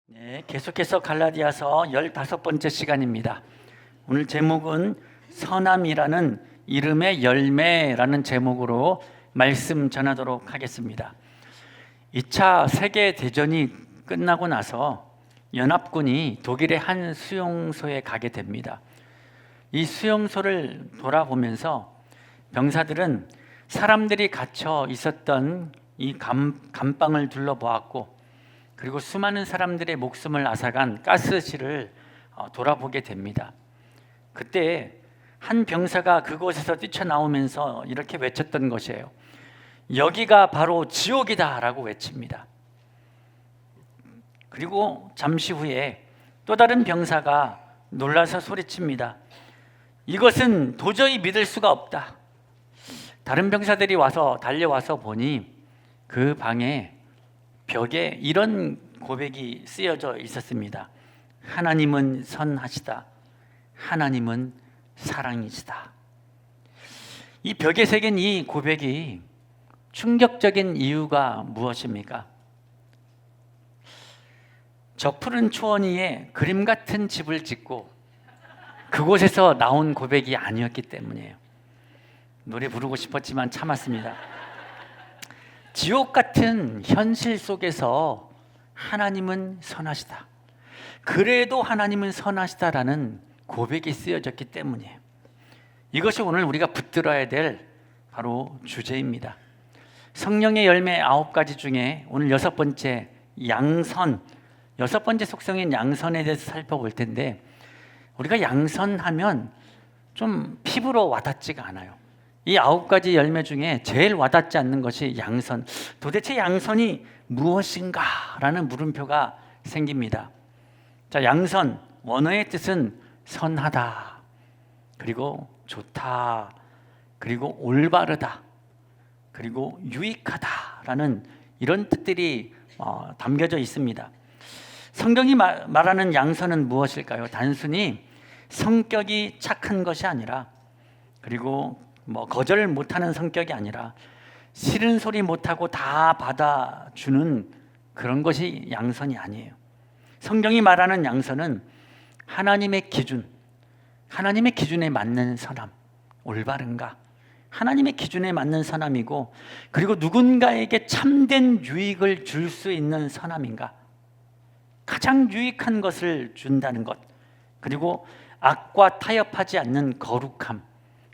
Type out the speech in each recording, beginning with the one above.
네, 계속해서 갈라디아서 15번째 시간입니다. 오늘 제목은 선함이라는 이름의 열매라는 제목으로 말씀 전하도록 하겠습니다. 2차 세계대전이 끝나고 나서 연합군이 독일의 한 수용소에 가게 됩니다. 이 수용소를 돌아보면서 병사들은 사람들이 갇혀 있었던 이 감방을 둘러보았고, 그리고 수많은 사람들의 목숨을 앗아간 가스실을 돌아보게 됩니다. 그때 한 병사가 그곳에서 뛰쳐나오면서 이렇게 외쳤던 것이에요. 여기가 바로 지옥이다 라고 외칩니다. 그리고 잠시 후에 또 다른 병사가 놀라서 소리칩니다. 이것은 도저히 믿을 수가 없다. 다른 병사들이 달려와서 보니 그 방에 벽에 이런 고백이 쓰여져 있었습니다. 하나님은 선하시다. 하나님은 사랑이시다. 이 벽에 새긴 이 고백이 충격적인 이유가 무엇입니까? 저 푸른 초원 위에 그림 같은 집을 짓고 그곳에서 나온 고백이 아니었기 때문이에요. 노래 부르고 싶었지만 참았습니다. 지옥 같은 현실 속에서 하나님은 선하시다. 그래도 하나님은 선하시다라는 고백이 쓰여졌기 때문이에요. 이것이 오늘 우리가 붙들어야 될 바로 주제입니다. 성령의 열매 9가지 중에 오늘 6번째 양선, 6번째 속성인 양선에 대해서 살펴볼 텐데, 우리가 양선하면 좀 피부로 와닿지가 않아요. 이 9가지 열매 중에 제일 와닿지 않는 것이 양선. 도대체 양선이 무엇인가? 라는 물음표가 생깁니다. 자, 양선, 원어의 뜻은 선하다, 그리고 좋다, 그리고 올바르다, 그리고 유익하다 라는 이런 뜻들이 담겨져 있습니다. 성경이 말하는 양선은 무엇일까요? 단순히 성격이 착한 것이 아니라, 그리고 거절 못하는 성격이 아니라 싫은 소리 못하고 다 받아주는 그런 것이 양선이 아니에요. 성경이 말하는 양선은 하나님의 기준, 하나님의 기준에 맞는 선함, 올바른가, 하나님의 기준에 맞는 선함이고, 그리고 누군가에게 참된 유익을 줄 수 있는 선함인가, 가장 유익한 것을 준다는 것, 그리고 악과 타협하지 않는 거룩함,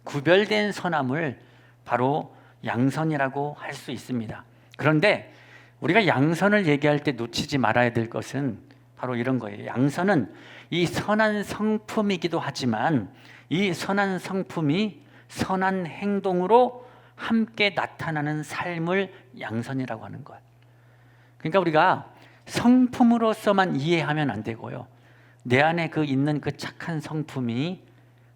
구별된 선함을 바로 양선이라고 할 수 있습니다. 그런데 우리가 양선을 얘기할 때 놓치지 말아야 될 것은 바로 이런 거예요. 양선은 이 선한 성품이기도 하지만 이 선한 성품이 선한 행동으로 함께 나타나는 삶을 양선이라고 하는 거예요. 그러니까 우리가 성품으로서만 이해하면 안 되고요, 내 안에 있는 그 착한 성품이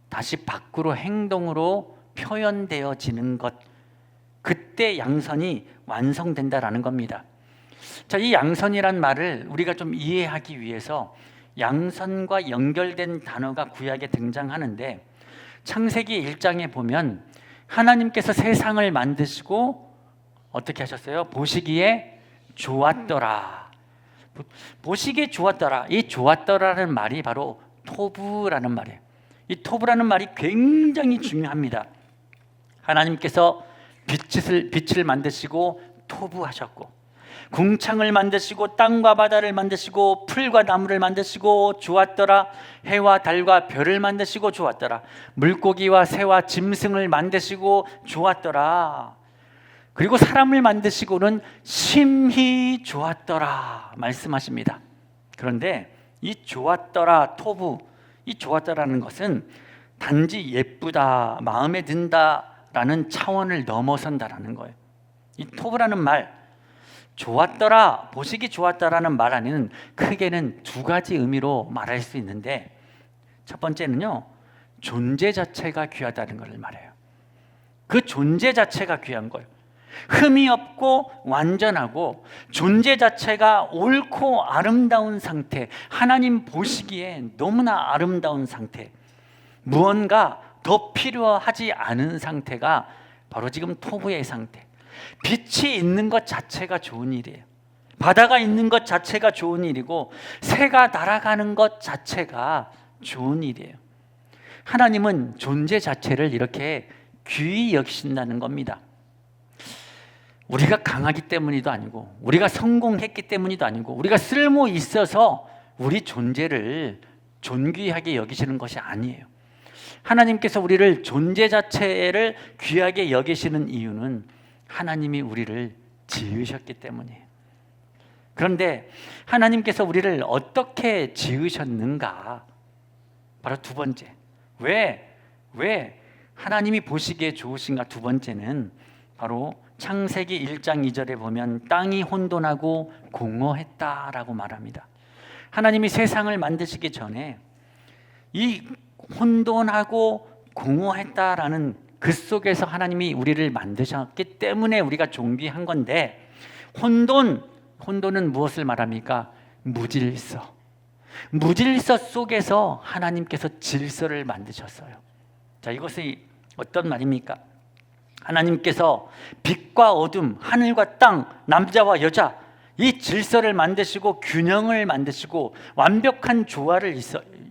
다시 밖으로 행동으로 표현되어지는 것, 그때 양선이 완성된다라는 겁니다. 자, 이 양선이란 말을 우리가 좀 이해하기 위해서 양선과 연결된 단어가 구약에 등장하는데, 창세기 1장에 보면 하나님께서 세상을 만드시고 어떻게 하셨어요? 보시기에 좋았더라. 보시기에 좋았더라. 이 좋았더라는 말이 바로 토부라는 말이에요. 이 토부라는 말이 굉장히 중요합니다. 하나님께서 빛을 만드시고 토부하셨고, 궁창을 만드시고 땅과 바다를 만드시고 풀과 나무를 만드시고 좋았더라. 해와 달과 별을 만드시고 좋았더라. 물고기와 새와 짐승을 만드시고 좋았더라. 그리고 사람을 만드시고는 심히 좋았더라 말씀하십니다. 그런데 이 좋았더라, 토부, 이 좋았다라는 것은 단지 예쁘다, 마음에 든다라는 차원을 넘어선다라는 거예요. 이 토부라는 말, 좋았더라, 보시기 좋았다라는 말 안에는 크게는 2가지 의미로 말할 수 있는데, 첫 번째는요, 존재 자체가 귀하다는 것을 말해요. 그 존재 자체가 귀한 거예요. 흠이 없고 완전하고 존재 자체가 옳고 아름다운 상태, 하나님 보시기에 너무나 아름다운 상태, 무언가 더 필요하지 않은 상태가 바로 지금 토부의 상태. 빛이 있는 것 자체가 좋은 일이에요. 바다가 있는 것 자체가 좋은 일이고 새가 날아가는 것 자체가 좋은 일이에요. 하나님은 존재 자체를 이렇게 귀히 여기신다는 겁니다. 우리가 강하기 때문이도 아니고 우리가 성공했기 때문이도 아니고 우리가 쓸모 있어서 우리 존재를 존귀하게 여기시는 것이 아니에요. 하나님께서 우리를 존재 자체를 귀하게 여기시는 이유는 하나님이 우리를 지으셨기 때문이에요. 그런데 하나님께서 우리를 어떻게 지으셨는가? 바로 두 번째. 왜 하나님이 보시기에 좋으신가? 두 번째는 바로 창세기 1장 2절에 보면 땅이 혼돈하고 공허했다라고 말합니다. 하나님이 세상을 만드시기 전에 이 혼돈하고 공허했다라는 그 속에서 하나님이 우리를 만드셨기 때문에 우리가 존귀한 건데, 혼돈은 무엇을 말합니까? 무질서 속에서 하나님께서 질서를 만드셨어요. 자, 이것이 어떤 말입니까? 하나님께서 빛과 어둠, 하늘과 땅, 남자와 여자, 이 질서를 만드시고 균형을 만드시고 완벽한 조화를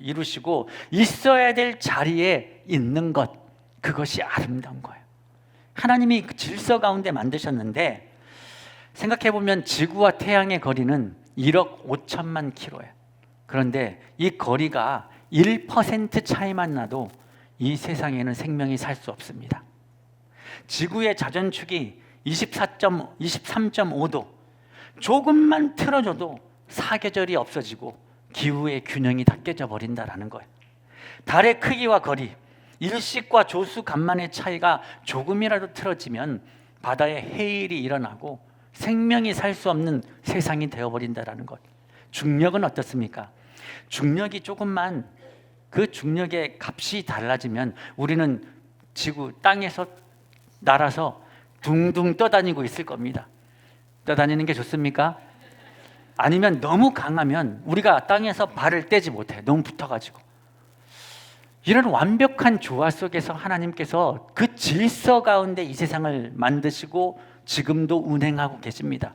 이루시고 있어야 될 자리에 있는 것, 그것이 아름다운 거예요. 하나님이 그 질서 가운데 만드셨는데, 생각해보면 지구와 태양의 거리는 1억 5천만 킬로예요. 그런데 이 거리가 1% 차이만 나도 이 세상에는 생명이 살 수 없습니다. 지구의 자전축이 23.5도, 조금만 틀어져도 사계절이 없어지고 기후의 균형이 다 깨져 버린다라는 거예요. 달의 크기와 거리, 일식과 조수간만의 차이가 조금이라도 틀어지면 바다에 해일이 일어나고 생명이 살 수 없는 세상이 되어버린다라는 것. 중력은 어떻습니까? 중력이 조금만, 그 중력의 값이 달라지면 우리는 지구 땅에서 날아서 둥둥 떠다니고 있을 겁니다. 떠다니는 게 좋습니까? 아니면 너무 강하면 우리가 땅에서 발을 떼지 못해요. 너무 붙어가지고. 이런 완벽한 조화 속에서 하나님께서 그 질서 가운데 이 세상을 만드시고 지금도 운행하고 계십니다.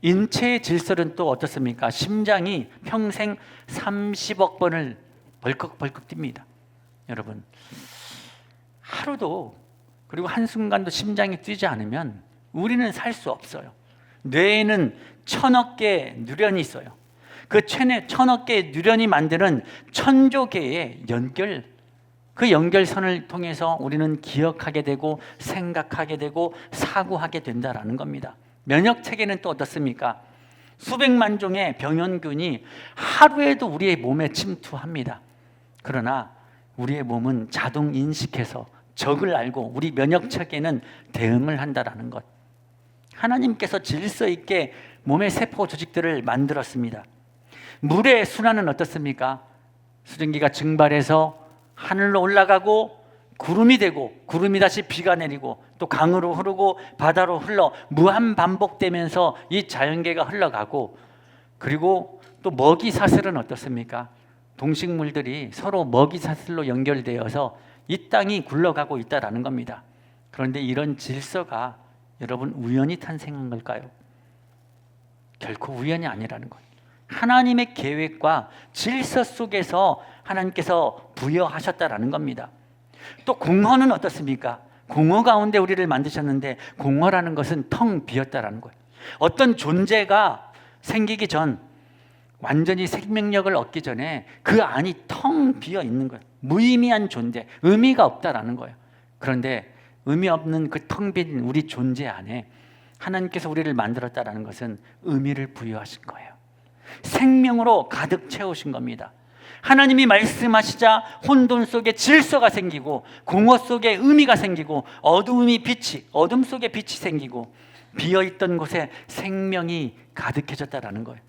인체의 질서는 또 어떻습니까? 심장이 평생 30억 번을 벌컥벌컥 뜁니다. 여러분, 하루도, 그리고 한순간도 심장이 뛰지 않으면 우리는 살 수 없어요. 뇌에는 1000억 개의 뉴런이 있어요. 그 1000억 개의 뉴런이 만드는 1000조 개의 그 연결선을 통해서 우리는 기억하게 되고 생각하게 되고 사고하게 된다라는 겁니다. 면역 체계는 또 어떻습니까? 수백만 종의 병원균이 하루에도 우리의 몸에 침투합니다. 그러나 우리의 몸은 자동 인식해서 적을 알고 우리 면역 체계는 대응을 한다라는 것. 하나님께서 질서 있게 몸의 세포 조직들을 만들었습니다. 물의 순환은 어떻습니까? 수증기가 증발해서 하늘로 올라가고 구름이 되고 구름이 다시 비가 내리고 또 강으로 흐르고 바다로 흘러 무한 반복되면서 이 자연계가 흘러가고, 그리고 또 먹이 사슬은 어떻습니까? 동식물들이 서로 먹이 사슬로 연결되어서 이 땅이 굴러가고 있다라는 겁니다. 그런데 이런 질서가 여러분 우연히 탄생한 걸까요? 결코 우연이 아니라는 거예요. 하나님의 계획과 질서 속에서 하나님께서 부여하셨다라는 겁니다. 또 공허는 어떻습니까? 공허 가운데 우리를 만드셨는데, 공허라는 것은 텅 비었다라는 거예요. 어떤 존재가 생기기 전, 완전히 생명력을 얻기 전에 그 안이 텅 비어 있는 거예요. 무의미한 존재, 의미가 없다라는 거예요. 그런데 의미 없는 그 텅 빈 우리 존재 안에 하나님께서 우리를 만들었다라는 것은 의미를 부여하신 거예요. 생명으로 가득 채우신 겁니다. 하나님이 말씀하시자 혼돈 속에 질서가 생기고 공허 속에 의미가 생기고 어둠 속에 빛이 생기고 비어있던 곳에 생명이 가득해졌다라는 거예요.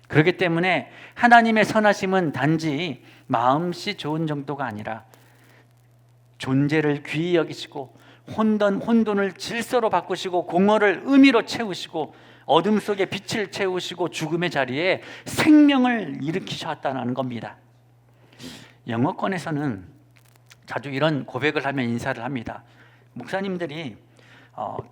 그렇기 때문에 하나님의 선하심은 단지 마음씨 좋은 정도가 아니라 존재를 귀히 여기시고 혼돈을 질서로 바꾸시고 공허를 의미로 채우시고 어둠 속에 빛을 채우시고 죽음의 자리에 생명을 일으키셨다는 겁니다. 영어권에서는 자주 이런 고백을 하면 인사를 합니다. 목사님들이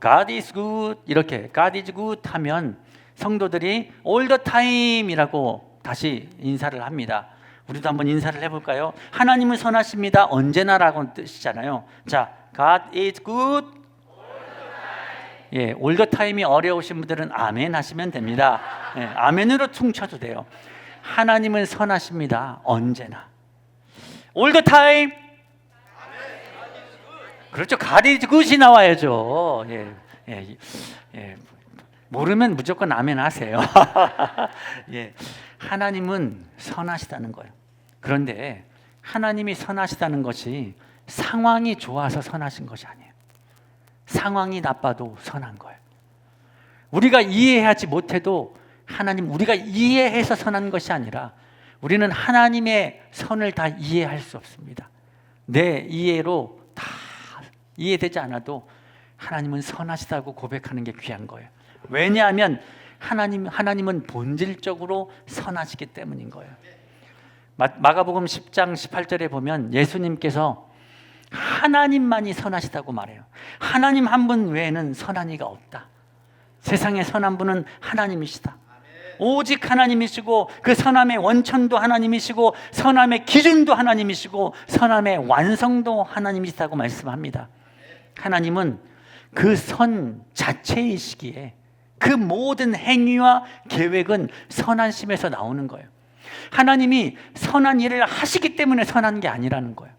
God is good, 이렇게 God is good 하면 성도들이 all the time이라고 다시 인사를 합니다. 우리도 한번 인사를 해볼까요? 하나님은 선하십니다. 언제나라고 뜻이잖아요. 자, God is good. 예, all the time이 어려우신 분들은 아멘 하시면 됩니다. 예, 아멘으로 퉁쳐도 돼요. 하나님은 선하십니다. 언제나. all the time. 그렇죠. God is good이 나와야죠. 예, 예, 예. 모르면 무조건 아멘 하세요. 예, 하나님은 선하시다는 거예요. 그런데 하나님이 선하시다는 것이 상황이 좋아서 선하신 것이 아니에요. 상황이 나빠도 선한 거예요. 우리가 이해하지 못해도 하나님, 우리가 이해해서 선한 것이 아니라 우리는 하나님의 선을 다 이해할 수 없습니다. 내 이해로 다 이해되지 않아도 하나님은 선하시다고 고백하는 게 귀한 거예요. 왜냐하면 하나님은 본질적으로 선하시기 때문인 거예요. 마가복음 10장 18절에 보면 예수님께서 하나님만이 선하시다고 말해요. 하나님 한 분 외에는 선한 이가 없다. 세상에 선한 분은 하나님이시다. 오직 하나님이시고 그 선함의 원천도 하나님이시고 선함의 기준도 하나님이시고 선함의 완성도 하나님이시다고 말씀합니다. 하나님은 그 선 자체이시기에 그 모든 행위와 계획은 선하심에서 나오는 거예요. 하나님이 선한 일을 하시기 때문에 선한 게 아니라는 거예요.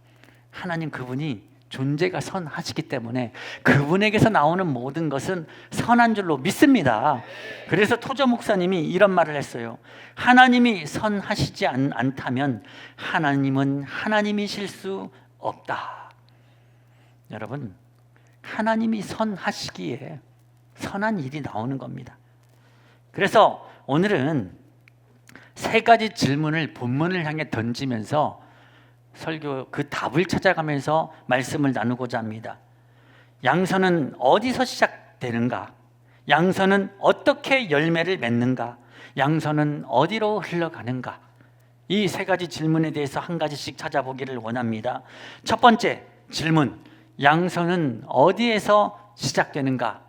하나님 그분이 존재가 선하시기 때문에 그분에게서 나오는 모든 것은 선한 줄로 믿습니다. 그래서 토저 목사님이 이런 말을 했어요. 하나님이 선하시지 않다면 하나님은 하나님이실 수 없다. 여러분, 하나님이 선하시기에 선한 일이 나오는 겁니다. 그래서 오늘은 세 가지 질문을 본문을 향해 던지면서 설교 그 답을 찾아가면서 말씀을 나누고자 합니다. 양선은 어디서 시작되는가? 양선은 어떻게 열매를 맺는가? 양선은 어디로 흘러가는가? 이 세 가지 질문에 대해서 한 가지씩 찾아보기를 원합니다. 첫 번째 질문, 양선은 어디에서 시작되는가?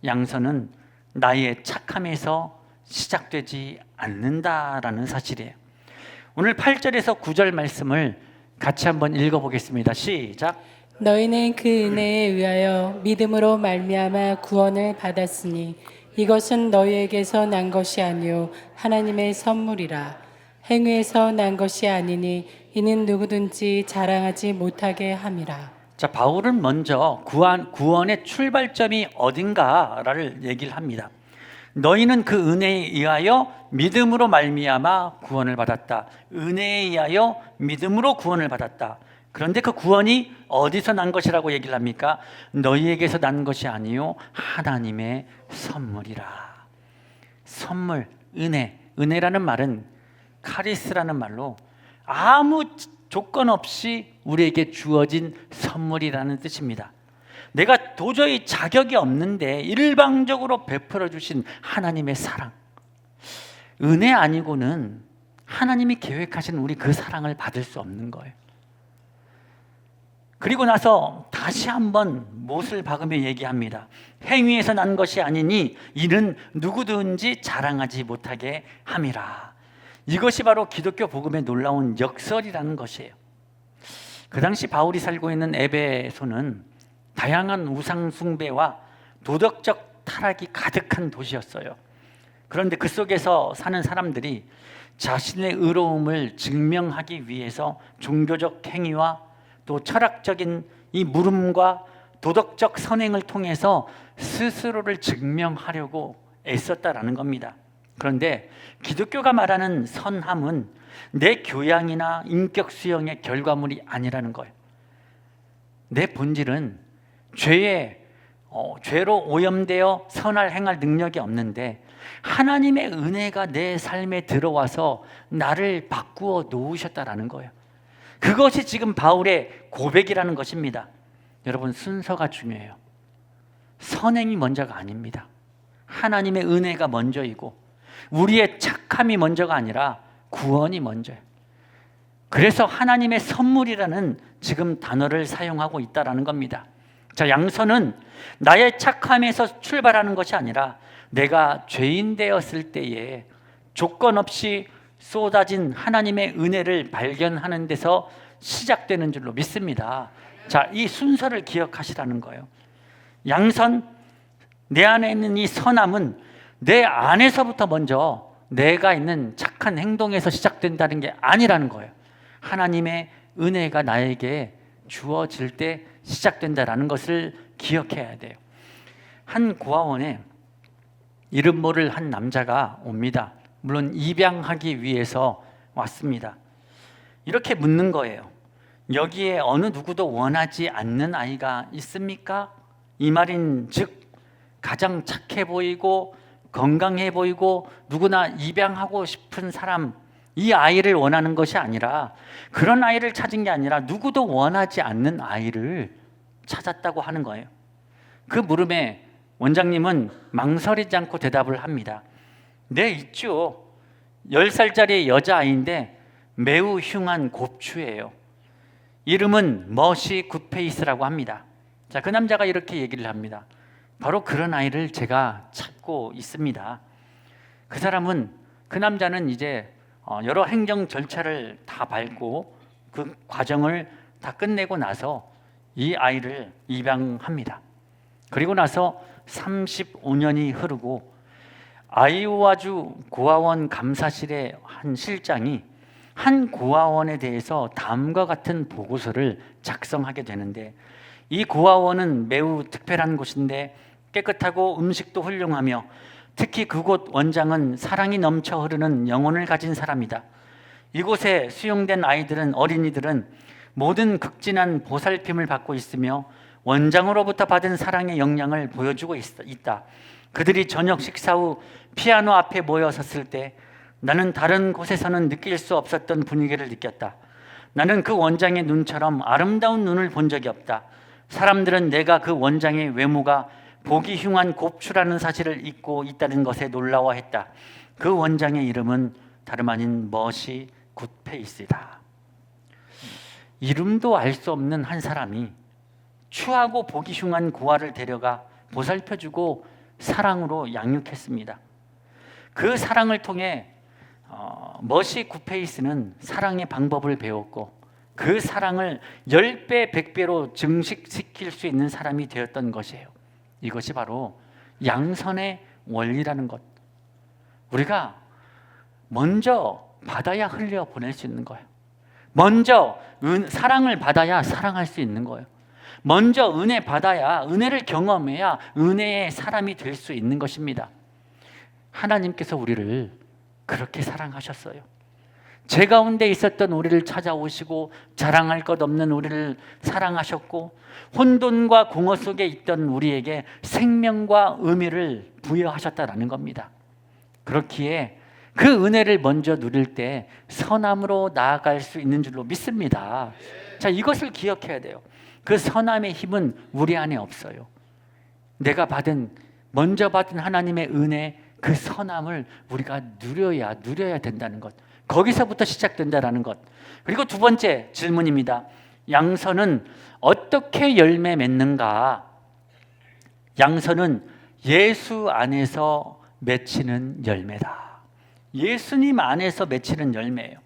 양선은 나의 착함에서 시작되지 않는다라는 사실이에요. 오늘 8절에서 9절 말씀을 같이 한번 읽어보겠습니다. 시작. 너희는 그 은혜에 의하여 믿음으로 말미암아 구원을 받았으니 이것은 너희에게서 난 것이 아니요 하나님의 선물이라. 행위에서 난 것이 아니니 이는 누구든지 자랑하지 못하게 함이라. 자, 바울은 먼저 구원의 출발점이 어딘가를 얘기를 합니다. 너희는 그 은혜에 의하여 믿음으로 말미암아 구원을 받았다. 은혜에 의하여 믿음으로 구원을 받았다. 그런데 그 구원이 어디서 난 것이라고 얘기를 합니까? 너희에게서 난 것이 아니요 하나님의 선물이라. 선물, 은혜라는 말은 카리스라는 말로 아무 조건 없이 우리에게 주어진 선물이라는 뜻입니다. 내가 도저히 자격이 없는데 일방적으로 베풀어 주신 하나님의 사랑. 은혜 아니고는 하나님이 계획하신 우리 그 사랑을 받을 수 없는 거예요. 그리고 나서 다시 한번 못을 박으며 얘기합니다. 행위에서 난 것이 아니니 이는 누구든지 자랑하지 못하게 함이라. 이것이 바로 기독교 복음의 놀라운 역설이라는 것이에요. 그 당시 바울이 살고 있는 에베소는 다양한 우상 숭배와 도덕적 타락이 가득한 도시였어요. 그런데 그 속에서 사는 사람들이 자신의 의로움을 증명하기 위해서 종교적 행위와 또 철학적인 이 물음과 도덕적 선행을 통해서 스스로를 증명하려고 애썼다라는 겁니다. 그런데 기독교가 말하는 선함은 내 교양이나 인격 수용의 결과물이 아니라는 거예요. 내 본질은 죄로 오염되어 선할 행할 능력이 없는데 하나님의 은혜가 내 삶에 들어와서 나를 바꾸어 놓으셨다라는 거예요. 그것이 지금 바울의 고백이라는 것입니다. 여러분, 순서가 중요해요. 선행이 먼저가 아닙니다. 하나님의 은혜가 먼저이고 우리의 착함이 먼저가 아니라 구원이 먼저예요. 그래서 하나님의 선물이라는 지금 단어를 사용하고 있다는 겁니다. 자, 양선은 나의 착함에서 출발하는 것이 아니라 내가 죄인 되었을 때에 조건 없이 쏟아진 하나님의 은혜를 발견하는 데서 시작되는 줄로 믿습니다. 자, 이 순서를 기억하시라는 거예요. 양선, 내 안에 있는 이 선함은 내 안에서부터 먼저 내가 있는 착한 행동에서 시작된다는 게 아니라는 거예요. 하나님의 은혜가 나에게 주어질 때 시작된다는 것을 기억해야 돼요. 한 고아원에 이름 모를 한 남자가 옵니다. 물론 입양하기 위해서 왔습니다. 이렇게 묻는 거예요. 여기에 어느 누구도 원하지 않는 아이가 있습니까? 이 말인 즉 가장 착해 보이고 건강해 보이고 누구나 입양하고 싶은 사람, 이 아이를 원하는 것이 아니라, 그런 아이를 찾은 게 아니라 누구도 원하지 않는 아이를 찾았다고 하는 거예요. 그 물음에 원장님은 망설이지 않고 대답을 합니다. 네, 있죠. 10살짜리 여자아이인데 매우 흉한 곱추예요. 이름은 머시 굿페이스라고 합니다. 자, 그 남자가 이렇게 얘기를 합니다. 바로 그런 아이를 제가 찾고 있습니다. 그 남자는 이제 여러 행정 절차를 다 밟고 그 과정을 다 끝내고 나서 이 아이를 입양합니다. 그리고 나서 35년이 흐르고 아이오와주 고아원 감사실의 한 실장이 한 고아원에 대해서 다음과 같은 보고서를 작성하게 되는데, 이 고아원은 매우 특별한 곳인데 깨끗하고 음식도 훌륭하며 특히 그곳 원장은 사랑이 넘쳐 흐르는 영혼을 가진 사람이다. 이곳에 수용된 어린이들은 모든 극진한 보살핌을 받고 있으며 원장으로부터 받은 사랑의 영향을 보여주고 있다. 그들이 저녁 식사 후 피아노 앞에 모여 섰을 때 나는 다른 곳에서는 느낄 수 없었던 분위기를 느꼈다. 나는 그 원장의 눈처럼 아름다운 눈을 본 적이 없다. 사람들은 내가 그 원장의 외모가 보기 흉한 곱추라는 사실을 잊고 있다는 것에 놀라워했다. 그 원장의 이름은 다름 아닌 머시 굿페이스이다. 이름도 알 수 없는 한 사람이 추하고 보기 흉한 고아를 데려가 보살펴주고 사랑으로 양육했습니다. 그 사랑을 통해 머시 굿페이스는 사랑의 방법을 배웠고 그 사랑을 10배, 100배로 증식시킬 수 있는 사람이 되었던 것이에요. 이것이 바로 양선의 원리라는 것. 우리가 먼저 받아야 흘려보낼 수 있는 거예요. 먼저 사랑을 받아야 사랑할 수 있는 거예요. 먼저 은혜 받아야, 은혜를 경험해야 은혜의 사람이 될 수 있는 것입니다. 하나님께서 우리를 그렇게 사랑하셨어요. 제 가운데 있었던 우리를 찾아오시고 자랑할 것 없는 우리를 사랑하셨고 혼돈과 공허 속에 있던 우리에게 생명과 의미를 부여하셨다라는 겁니다. 그렇기에 그 은혜를 먼저 누릴 때 선함으로 나아갈 수 있는 줄로 믿습니다. 자, 이것을 기억해야 돼요. 그 선함의 힘은 우리 안에 없어요. 내가 먼저 받은 하나님의 은혜, 그 선함을 우리가 누려야 된다는 것. 거기서부터 시작된다는 것. 그리고 두 번째 질문입니다. 양선은 어떻게 열매 맺는가? 양선은 예수 안에서 맺히는 열매다. 예수님 안에서 맺히는 열매예요.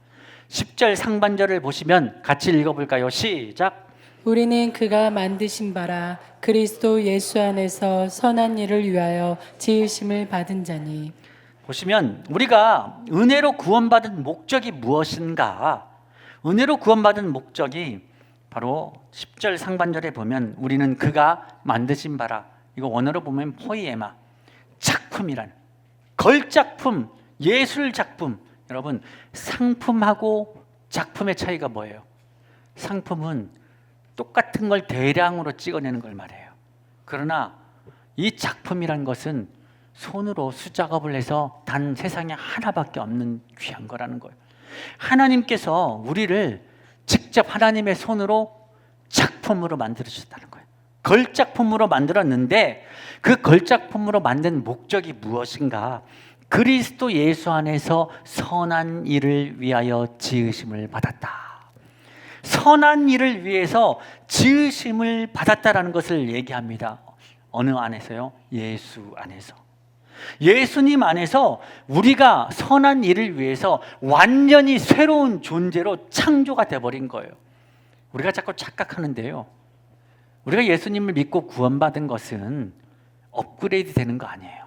10절 상반절을 보시면 같이 읽어볼까요? 시작. 우리는 그가 만드신 바라 그리스도 예수 안에서 선한 일을 위하여 지으심을 받은 자니. 보시면 우리가 은혜로 구원받은 목적이 무엇인가? 은혜로 구원받은 목적이 바로 10절 상반절에 보면 우리는 그가 만드신 바라, 이거 원어로 보면 포이에마, 작품이란, 걸작품, 예술 작품. 여러분, 상품하고 작품의 차이가 뭐예요? 상품은 똑같은 걸 대량으로 찍어내는 걸 말해요. 그러나 이 작품이란 것은 손으로 수작업을 해서 단 세상에 하나밖에 없는 귀한 거라는 거예요. 하나님께서 우리를 직접 하나님의 손으로 작품으로 만들어주셨다는 거예요. 걸작품으로 만들었는데 그 걸작품으로 만든 목적이 무엇인가? 그리스도 예수 안에서 선한 일을 위하여 지으심을 받았다. 선한 일을 위해서 지으심을 받았다라는 것을 얘기합니다. 어느 안에서요? 예수 안에서. 예수님 안에서 우리가 선한 일을 위해서 완전히 새로운 존재로 창조가 되어버린 거예요. 우리가 자꾸 착각하는데요, 우리가 예수님을 믿고 구원받은 것은 업그레이드 되는 거 아니에요.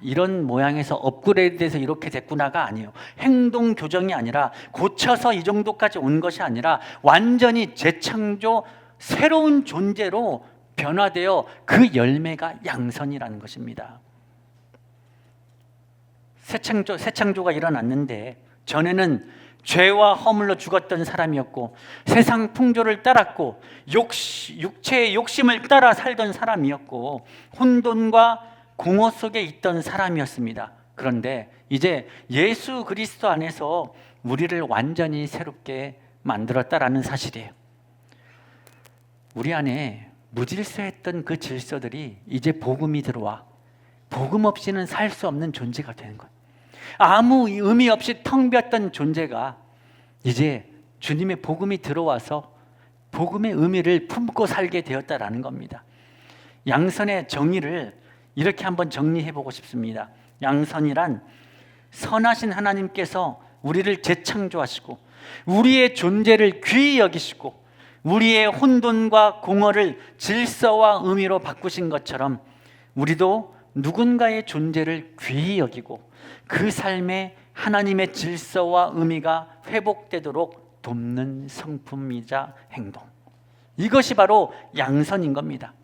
이런 모양에서 업그레이드 돼서 이렇게 됐구나가 아니에요. 행동 교정이 아니라 고쳐서 이 정도까지 온 것이 아니라 완전히 재창조, 새로운 존재로 변화되어 그 열매가 양선이라는 것입니다. 새 창조가 일어났는데 전에는 죄와 허물로 죽었던 사람이었고 세상 풍조를 따랐고 육체의 욕심을 따라 살던 사람이었고 혼돈과 공허 속에 있던 사람이었습니다. 그런데 이제 예수 그리스도 안에서 우리를 완전히 새롭게 만들었다라는 사실이에요. 우리 안에 무질서했던 그 질서들이 이제 복음이 들어와 복음 없이는 살 수 없는 존재가 되는 거예요. 아무 의미 없이 텅 비었던 존재가 이제 주님의 복음이 들어와서 복음의 의미를 품고 살게 되었다라는 겁니다. 양선의 정의를 이렇게 한번 정리해 보고 싶습니다. 양선이란 선하신 하나님께서 우리를 재창조하시고 우리의 존재를 귀히 여기시고 우리의 혼돈과 공허를 질서와 의미로 바꾸신 것처럼 우리도 누군가의 존재를 귀히 여기고 그 삶에 하나님의 질서와 의미가 회복되도록 돕는 성품이자 행동, 이것이 바로 양선인 겁니다.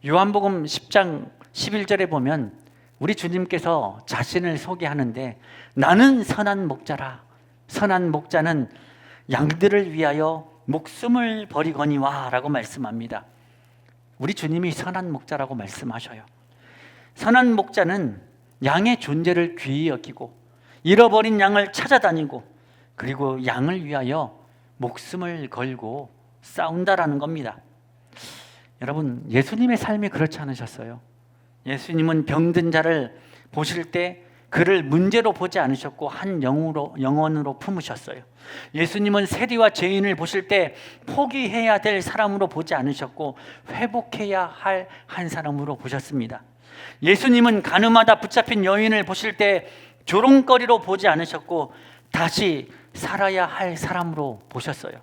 요한복음 10장 11절에 보면 우리 주님께서 자신을 소개하는데 나는 선한 목자라, 선한 목자는 양들을 위하여 목숨을 버리거니와 라고 말씀합니다. 우리 주님이 선한 목자라고 말씀하셔요. 선한 목자는 양의 존재를 귀히 여기고 잃어버린 양을 찾아다니고 그리고 양을 위하여 목숨을 걸고 싸운다라는 겁니다. 여러분, 예수님의 삶이 그렇지 않으셨어요? 예수님은 병든 자를 보실 때 그를 문제로 보지 않으셨고 한 영혼으로 품으셨어요. 예수님은 세리와 죄인을 보실 때 포기해야 될 사람으로 보지 않으셨고 회복해야 할 한 사람으로 보셨습니다. 예수님은 가늠하다 붙잡힌 여인을 보실 때 조롱거리로 보지 않으셨고 다시 살아야 할 사람으로 보셨어요.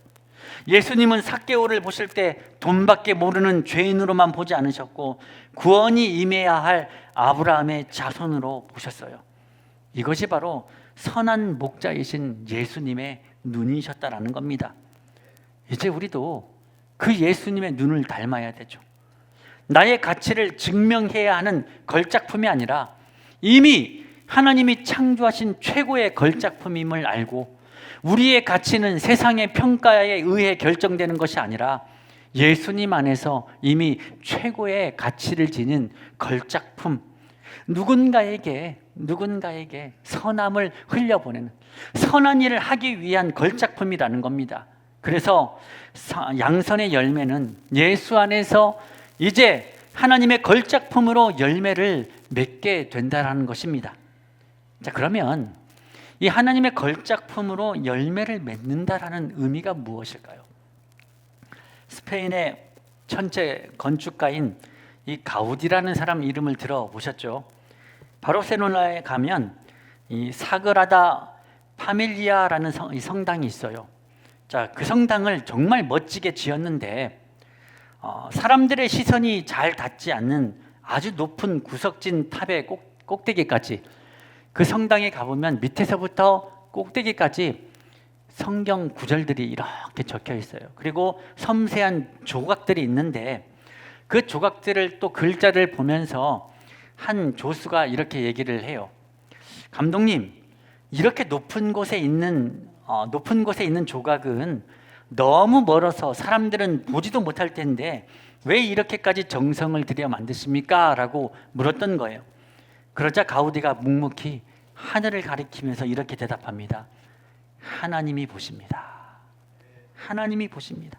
예수님은 삭개오를 보실 때 돈밖에 모르는 죄인으로만 보지 않으셨고 구원이 임해야 할 아브라함의 자손으로 보셨어요. 이것이 바로 선한 목자이신 예수님의 눈이셨다라는 겁니다. 이제 우리도 그 예수님의 눈을 닮아야 되죠. 나의 가치를 증명해야 하는 걸작품이 아니라 이미 하나님이 창조하신 최고의 걸작품임을 알고 우리의 가치는 세상의 평가에 의해 결정되는 것이 아니라 예수님 안에서 이미 최고의 가치를 지닌 걸작품, 누군가에게 선함을 흘려보내는 선한 일을 하기 위한 걸작품이라는 겁니다. 그래서 양선의 열매는 예수 안에서 이제 하나님의 걸작품으로 열매를 맺게 된다는 것입니다. 자, 그러면 이 하나님의 걸작품으로 열매를 맺는다라는 의미가 무엇일까요? 스페인의 천재 건축가인 이 가우디라는 사람 이름을 들어보셨죠? 바르셀로나에 가면 이 사그라다 파밀리아라는 성당이 있어요. 자, 그 성당을 정말 멋지게 지었는데 사람들의 시선이 잘 닿지 않는 아주 높은 구석진 탑의 꼭대기까지, 그 성당에 가보면 밑에서부터 꼭대기까지 성경 구절들이 이렇게 적혀 있어요. 그리고 섬세한 조각들이 있는데 그 조각들을 또 글자를 보면서 한 조수가 이렇게 얘기를 해요. 감독님, 이렇게 높은 곳에 있는 조각은 너무 멀어서 사람들은 보지도 못할 텐데 왜 이렇게까지 정성을 들여 만드십니까? 라고 물었던 거예요. 그러자 가우디가 묵묵히 하늘을 가리키면서 이렇게 대답합니다. 하나님이 보십니다. 하나님이 보십니다.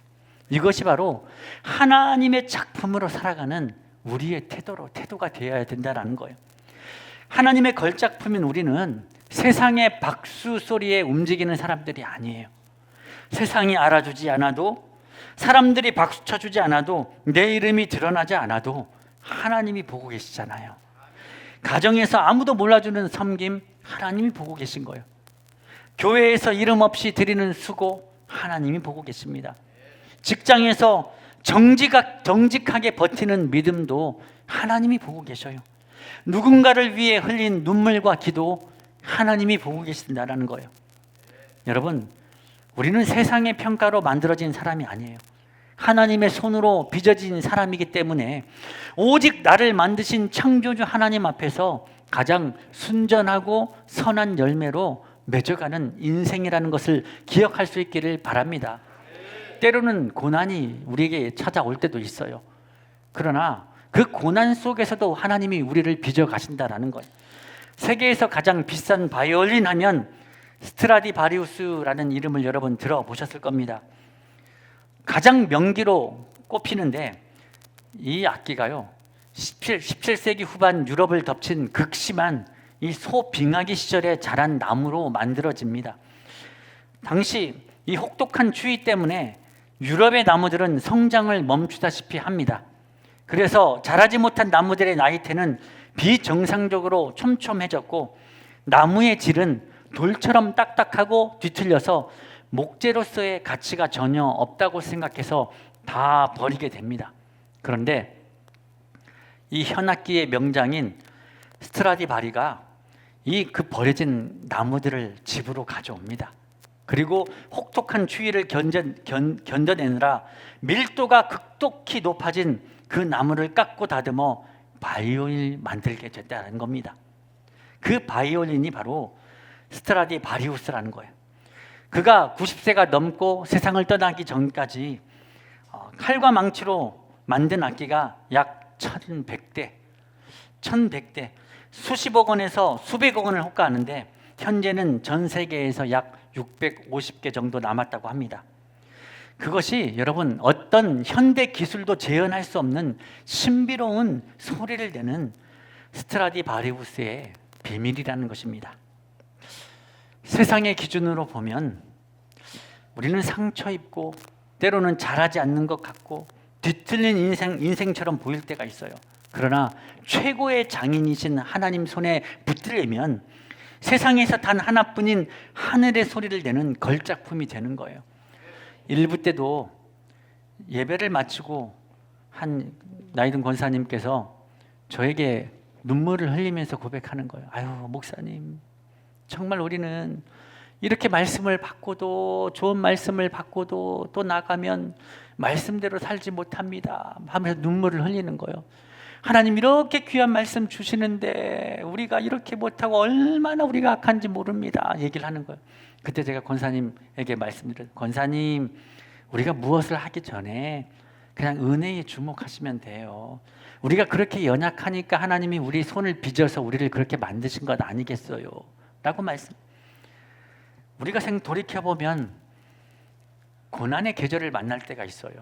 이것이 바로 하나님의 작품으로 살아가는 우리의 태도가 되어야 된다는 거예요. 하나님의 걸작품인 우리는 세상의 박수 소리에 움직이는 사람들이 아니에요. 세상이 알아주지 않아도, 사람들이 박수 쳐주지 않아도, 내 이름이 드러나지 않아도 하나님이 보고 계시잖아요. 가정에서 아무도 몰라주는 섬김, 하나님이 보고 계신 거예요. 교회에서 이름 없이 드리는 수고, 하나님이 보고 계십니다. 직장에서 정직하게 버티는 믿음도 하나님이 보고 계셔요. 누군가를 위해 흘린 눈물과 기도, 하나님이 보고 계신다는 거예요. 여러분, 우리는 세상의 평가로 만들어진 사람이 아니에요. 하나님의 손으로 빚어진 사람이기 때문에 오직 나를 만드신 창조주 하나님 앞에서 가장 순전하고 선한 열매로 맺어가는 인생이라는 것을 기억할 수 있기를 바랍니다. 때로는 고난이 우리에게 찾아올 때도 있어요. 그러나 그 고난 속에서도 하나님이 우리를 빚어 가신다라는 거예요. 세계에서 가장 비싼 바이올린 하면 스트라디바리우스라는 이름을 여러분 들어보셨을 겁니다. 가장 명기로 꼽히는데 이 악기가요, 17세기 후반 유럽을 덮친 극심한 이 소빙하기 시절에 자란 나무로 만들어집니다. 당시 이 혹독한 추위 때문에 유럽의 나무들은 성장을 멈추다시피 합니다. 그래서 자라지 못한 나무들의 나이테는 비정상적으로 촘촘해졌고 나무의 질은 돌처럼 딱딱하고 뒤틀려서 목재로서의 가치가 전혀 없다고 생각해서 다 버리게 됩니다. 그런데 이 현악기의 명장인 스트라디바리가 그 버려진 나무들을 집으로 가져옵니다. 그리고 혹독한 추위를 견뎌내느라 밀도가 극독히 높아진 그 나무를 깎고 다듬어 바이올린을 만들게 됐다는 겁니다. 그 바이올린이 바로 스트라디바리우스라는 거예요. 그가 90세가 넘고 세상을 떠나기 전까지 칼과 망치로 만든 악기가 약 1100대, 수십억 원에서 수백억 원을 호가하는데 현재는 전 세계에서 약 650개 정도 남았다고 합니다. 그것이 여러분 어떤 현대 기술도 재현할 수 없는 신비로운 소리를 내는 스트라디바리우스의 비밀이라는 것입니다. 세상의 기준으로 보면 우리는 상처 입고 때로는 잘하지 않는 것 같고 뒤틀린 인생처럼 보일 때가 있어요. 그러나 최고의 장인이신 하나님 손에 붙들리면 세상에서 단 하나뿐인 하늘의 소리를 내는 걸작품이 되는 거예요. 일부 때도 예배를 마치고 한 나이든 권사님께서 저에게 눈물을 흘리면서 고백하는 거예요. 아유, 목사님, 정말 우리는 이렇게 말씀을 받고도 좋은 말씀을 받고도 또 나가면 말씀대로 살지 못합니다 하면서 눈물을 흘리는 거예요. 하나님 이렇게 귀한 말씀 주시는데 우리가 이렇게 못하고 얼마나 우리가 악한지 모릅니다 얘기를 하는 거예요. 그때 제가 권사님에게 말씀드렸어요. 권사님, 우리가 무엇을 하기 전에 그냥 은혜에 주목하시면 돼요. 우리가 그렇게 연약하니까 하나님이 우리 손을 빚어서 우리를 그렇게 만드신 것 아니겠어요? 라고 말씀. 우리가 돌이켜보면 고난의 계절을 만날 때가 있어요.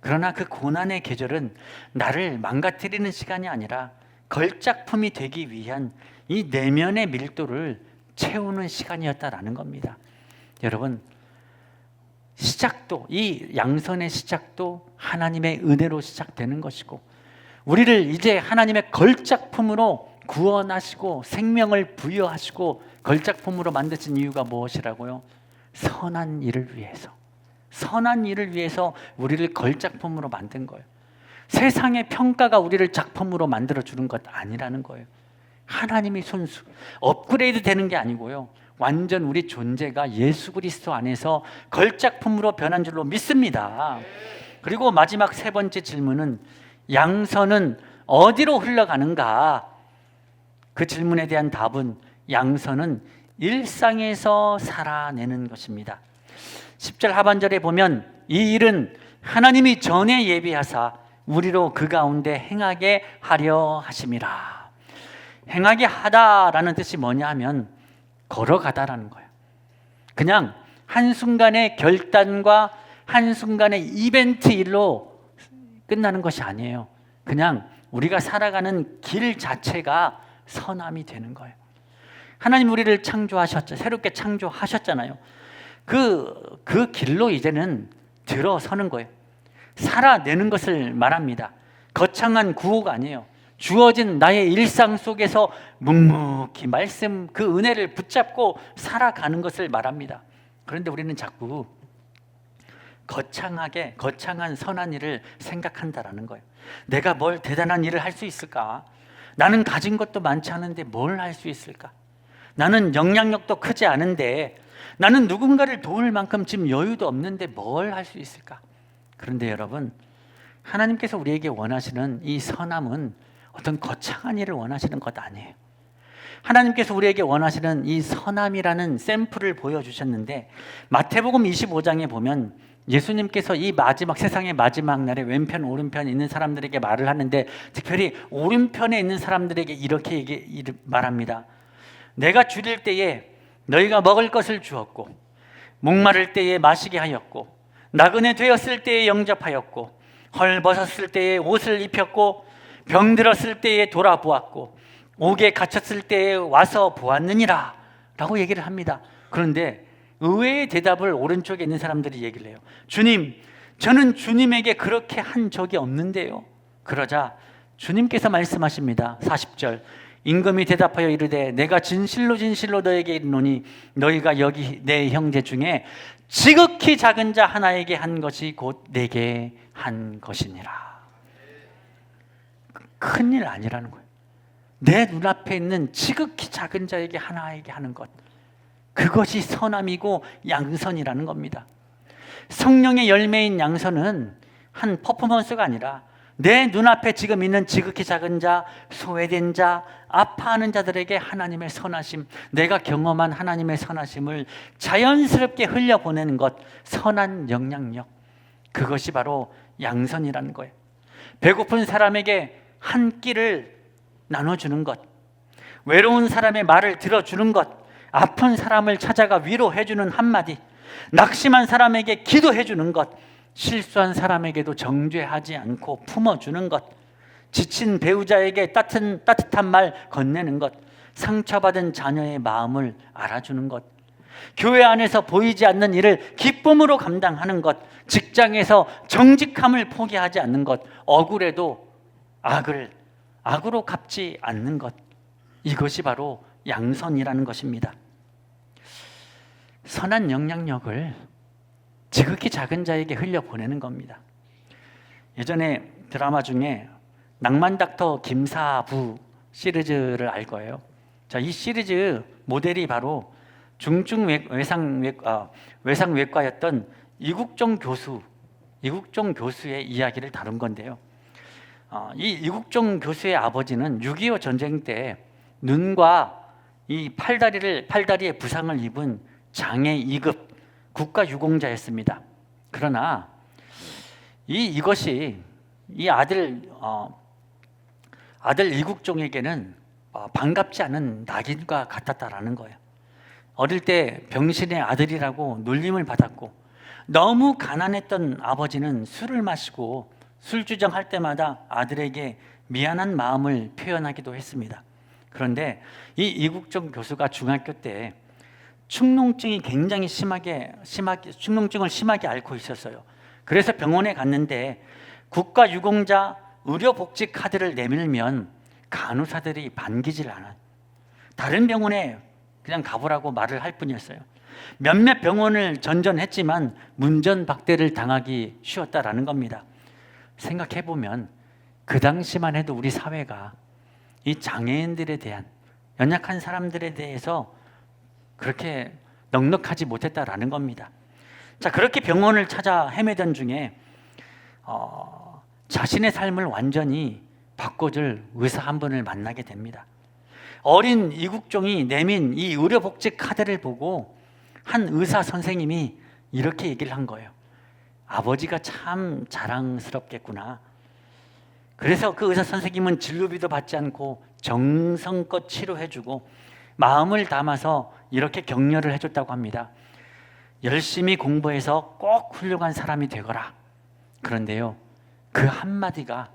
그러나 그 고난의 계절은 나를 망가뜨리는 시간이 아니라 걸작품이 되기 위한 이 내면의 밀도를 채우는 시간이었다라는 겁니다. 여러분, 시작도, 이 양선의 시작도 하나님의 은혜로 시작되는 것이고 우리를 이제 하나님의 걸작품으로 구원하시고 생명을 부여하시고 걸작품으로 만드신 이유가 무엇이라고요? 선한 일을 위해서. 선한 일을 위해서 우리를 걸작품으로 만든 거예요. 세상의 평가가 우리를 작품으로 만들어주는 것 아니라는 거예요. 하나님이 손수, 업그레이드 되는 게 아니고요. 완전 우리 존재가 예수 그리스도 안에서 걸작품으로 변한 줄로 믿습니다. 그리고 마지막 세 번째 질문은 양선은 어디로 흘러가는가? 그 질문에 대한 답은 양선은 일상에서 살아내는 것입니다. 10절 하반절에 보면 이 일은 하나님이 전에 예비하사 우리로 그 가운데 행하게 하려 하심이라. 행하게 하다라는 뜻이 뭐냐 하면 걸어가다라는 거예요. 그냥 한순간의 결단과 한순간의 이벤트 일로 끝나는 것이 아니에요. 그냥 우리가 살아가는 길 자체가 선함이 되는 거예요. 하나님 우리를 창조하셨죠. 새롭게 창조하셨잖아요. 그 길로 이제는 들어서는 거예요. 살아내는 것을 말합니다. 거창한 구호가 아니에요. 주어진 나의 일상 속에서 묵묵히 말씀 그 은혜를 붙잡고 살아가는 것을 말합니다. 그런데 우리는 자꾸 거창한 선한 일을 생각한다라는 거예요. 내가 뭘 대단한 일을 할 수 있을까? 나는 가진 것도 많지 않은데 뭘 할 수 있을까? 나는 영향력도 크지 않은데, 나는 누군가를 도울 만큼 지금 여유도 없는데 뭘 할 수 있을까? 그런데 여러분, 하나님께서 우리에게 원하시는 이 선함은 어떤 거창한 일을 원하시는 것 아니에요. 하나님께서 우리에게 원하시는 이 선함이라는 샘플을 보여주셨는데, 마태복음 25장에 보면 예수님께서 이 마지막, 세상의 마지막 날에 왼편 오른편 있는 사람들에게 말을 하는데, 특별히 오른편에 있는 사람들에게 이렇게 말합니다. 내가 줄일 때에 너희가 먹을 것을 주었고, 목마를 때에 마시게 하였고, 나그네 되었을 때에 영접하였고, 헐벗었을 때에 옷을 입혔고, 병들었을 때에 돌아보았고, 옥에 갇혔을 때에 와서 보았느니라 라고 얘기를 합니다. 그런데 의외의 대답을 오른쪽에 있는 사람들이 얘기를 해요. 주님, 저는 주님에게 그렇게 한 적이 없는데요. 그러자 주님께서 말씀하십니다. 40절, 임금이 대답하여 이르되 내가 진실로 너에게 이르노니 너희가 여기 내 형제 중에 지극히 작은 자 하나에게 한 것이 곧 내게 한 것이니라. 큰일 아니라는 거예요. 내 눈앞에 있는 지극히 작은 자에게 하나에게 하는 것, 그것이 선함이고 양선이라는 겁니다. 성령의 열매인 양선은 한 퍼포먼스가 아니라 내 눈앞에 지금 있는 지극히 작은 자, 소외된 자, 아파하는 자들에게 하나님의 선하심, 내가 경험한 하나님의 선하심을 자연스럽게 흘려보내는 것, 선한 영향력, 그것이 바로 양선이라는 거예요. 배고픈 사람에게 한 끼를 나눠주는 것, 외로운 사람의 말을 들어주는 것, 아픈 사람을 찾아가 위로해주는 한마디, 낙심한 사람에게 기도해주는 것, 실수한 사람에게도 정죄하지 않고 품어주는 것, 지친 배우자에게 따뜻한 말 건네는 것, 상처받은 자녀의 마음을 알아주는 것, 교회 안에서 보이지 않는 일을 기쁨으로 감당하는 것, 직장에서 정직함을 포기하지 않는 것, 억울해도 악으로 갚지 않는 것, 이것이 바로 양선이라는 것입니다. 선한 영향력을 지극히 작은 자에게 흘려보내는 겁니다. 예전에 드라마 중에 낭만닥터 김사부 시리즈를 알 거예요. 자, 이 시리즈 모델이 바로 중증 외상외과였던 이국종 교수의 이야기를 다룬 건데요. 이 이국종 교수의 아버지는 6.25 전쟁 때 눈과 이 팔다리에 부상을 입은 장애 2급 국가유공자였습니다. 그러나 이것이 이 아들 이국종에게는 반갑지 않은 낙인과 같았다라는 거예요. 어릴 때 병신의 아들이라고 놀림을 받았고, 너무 가난했던 아버지는 술을 마시고 술주정할 때마다 아들에게 미안한 마음을 표현하기도 했습니다. 그런데 이 이국종 교수가 중학교 때 축농증이 굉장히 축농증을 심하게 앓고 있었어요. 그래서 병원에 갔는데 국가유공자 의료복지 카드를 내밀면 간호사들이 반기질 않아요. 다른 병원에 그냥 가보라고 말을 할 뿐이었어요. 몇몇 병원을 전전했지만 문전박대를 당하기 쉬웠다라는 겁니다. 생각해보면 그 당시만 해도 우리 사회가 이 장애인들에 대한, 연약한 사람들에 대해서 그렇게 넉넉하지 못했다라는 겁니다. 자, 그렇게 병원을 찾아 헤매던 중에 자신의 삶을 완전히 바꿔줄 의사 한 분을 만나게 됩니다. 어린 이국종이 내민 이 의료복지 카드를 보고 한 의사 선생님이 이렇게 얘기를 한 거예요. 아버지가 참 자랑스럽겠구나. 그래서 그 의사 선생님은 진료비도 받지 않고 정성껏 치료해주고 마음을 담아서 이렇게 격려를 해줬다고 합니다. 열심히 공부해서 꼭 훌륭한 사람이 되거라. 그런데요, 그 한마디가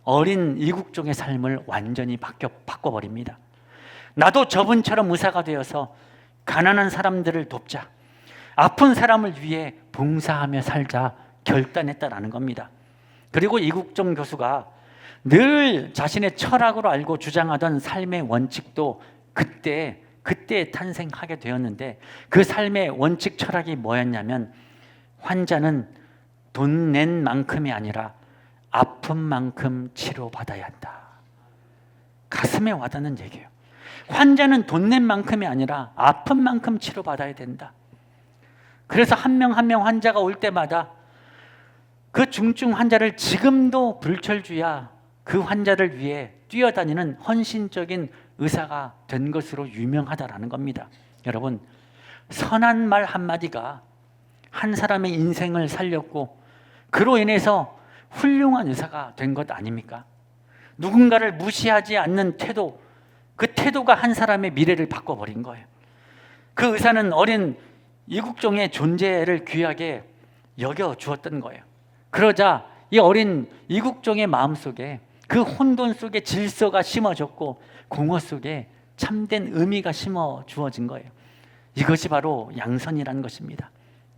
어린 이국종의 삶을 완전히 바꿔버립니다. 나도 저분처럼 의사가 되어서 가난한 사람들을 돕자, 아픈 사람을 위해 봉사하며 살자 결단했다라는 겁니다. 그리고 이국종 교수가 늘 자신의 철학으로 알고 주장하던 삶의 원칙도 그때 탄생하게 되었는데, 그 삶의 원칙 철학이 뭐였냐면, 환자는 돈 낸 만큼이 아니라 아픈 만큼 치료받아야 한다. 가슴에 와닿는 얘기예요. 환자는 돈 낸 만큼이 아니라 아픈 만큼 치료받아야 된다. 그래서 한 명 한 명 환자가 올 때마다 그 중증 환자를 지금도 불철주야 그 환자를 위해 뛰어다니는 헌신적인 의사가 된 것으로 유명하다라는 겁니다. 여러분, 선한 말 한마디가 한 사람의 인생을 살렸고 그로 인해서 훌륭한 의사가 된 것 아닙니까? 누군가를 무시하지 않는 태도, 그 태도가 한 사람의 미래를 바꿔버린 거예요. 그 의사는 어린 이국종의 존재를 귀하게 여겨주었던 거예요. 그러자 이 어린 이국종의 마음속에 그 혼돈 속에 질서가 심어졌고 공허 속에 참된 의미가 심어 주어진 거예요. 이것이 바로 양선이라는 것입니다.